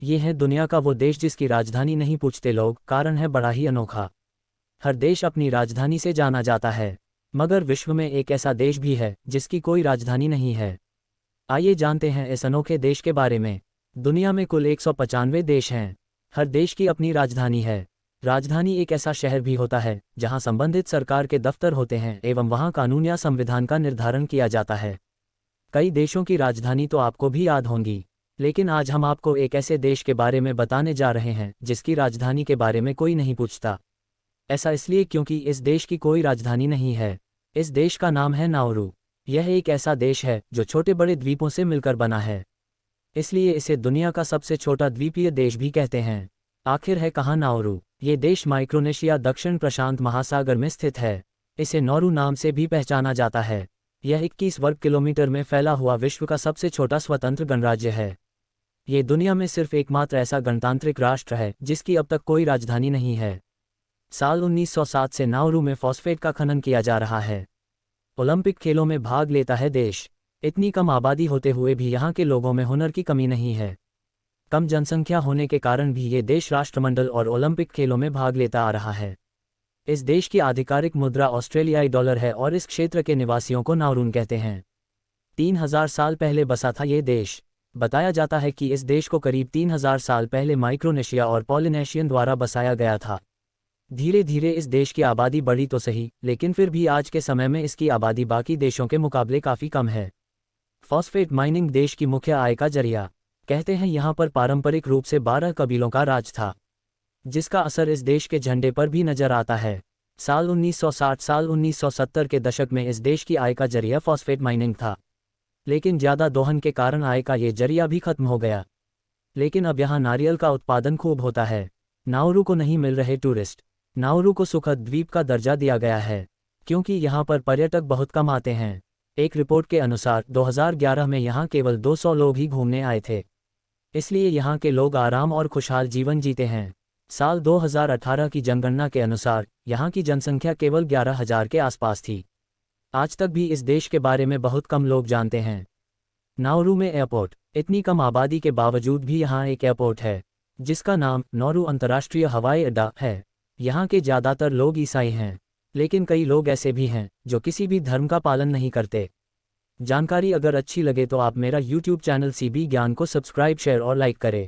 ये है दुनिया का वो देश जिसकी राजधानी नहीं पूछते लोग, कारण है बड़ा ही अनोखा। हर देश अपनी राजधानी से जाना जाता है, मगर विश्व में एक ऐसा देश भी है जिसकी कोई राजधानी नहीं है। आइए जानते हैं इस अनोखे देश के बारे में। दुनिया में कुल 195 देश हैं। हर देश की अपनी राजधानी है। राजधानी एक ऐसा शहर भी होता है जहां संबंधित सरकार के दफ्तर होते हैं एवं वहां कानून या संविधान का निर्धारण किया जाता है। कई देशों की राजधानी तो आपको भी याद होंगी, लेकिन आज हम आपको एक ऐसे देश के बारे में बताने जा रहे हैं जिसकी राजधानी के बारे में कोई नहीं पूछता। ऐसा इसलिए क्योंकि इस देश की कोई राजधानी नहीं है। इस देश का नाम है नाउरू। यह एक ऐसा देश है जो छोटे बड़े द्वीपों से मिलकर बना है, इसलिए इसे दुनिया का सबसे छोटा द्वीपीय देश भी कहते हैं। आखिर है कहाँ नाउरू? ये देश माइक्रोनेशिया दक्षिण प्रशांत महासागर में स्थित है। इसे नौरू नाम से भी पहचाना जाता है। यह 21 वर्ग किलोमीटर में फैला हुआ विश्व का सबसे छोटा स्वतंत्र गणराज्य है। ये दुनिया में सिर्फ एकमात्र ऐसा गणतांत्रिक राष्ट्र है जिसकी अब तक कोई राजधानी नहीं है। साल 1907 से नाउरू में फॉस्फेट का खनन किया जा रहा है। ओलंपिक खेलों में भाग लेता है देश। इतनी कम आबादी होते हुए भी यहाँ के लोगों में हुनर की कमी नहीं है। कम जनसंख्या होने के कारण भी ये देश राष्ट्रमंडल और ओलंपिक खेलों में भाग लेता आ रहा है। इस देश की आधिकारिक मुद्रा ऑस्ट्रेलियाई डॉलर है और इस क्षेत्र के निवासियों को नाउरून कहते हैं। 3000 साल पहले बसा था ये देश। बताया जाता है कि इस देश को करीब 3000 साल पहले माइक्रोनेशिया और पॉलिनेशियन द्वारा बसाया गया था। धीरे धीरे इस देश की आबादी बढ़ी तो सही, लेकिन फिर भी आज के समय में इसकी आबादी बाकी देशों के मुकाबले काफ़ी कम है। फॉस्फेट माइनिंग देश की मुख्य आय का जरिया। कहते हैं यहाँ पर पारंपरिक रूप से 12 कबीलों का राज था, जिसका असर इस देश के झंडे पर भी नजर आता है। साल 1970 के दशक में इस देश की आय का जरिया फॉस्फेट माइनिंग था, लेकिन ज़्यादा दोहन के कारण आय का ये जरिया भी खत्म हो गया। लेकिन अब यहाँ नारियल का उत्पादन खूब होता है। नाउरू को नहीं मिल रहे टूरिस्ट। नाउरू को सुखद द्वीप का दर्जा दिया गया है क्योंकि यहाँ पर पर्यटक बहुत कम आते हैं। एक रिपोर्ट के अनुसार 2011 में यहाँ केवल 200 लोग ही घूमने आए थे, इसलिए यहाँ के लोग आराम और खुशहाल जीवन जीते हैं। साल 2018 की जनगणना के अनुसार यहाँ की जनसंख्या केवल 11,000 के आसपास थी। आज तक भी इस देश के बारे में बहुत कम लोग जानते हैं। नाउरू में एयरपोर्ट। इतनी कम आबादी के बावजूद भी यहाँ एक एयरपोर्ट है जिसका नाम नाउरू अंतर्राष्ट्रीय हवाई अड्डा है। यहाँ के ज़्यादातर लोग ईसाई हैं, लेकिन कई लोग ऐसे भी हैं जो किसी भी धर्म का पालन नहीं करते। जानकारी अगर अच्छी लगे तो आप मेरा YouTube चैनल CB ज्ञान को सब्सक्राइब, शेयर और लाइक करें।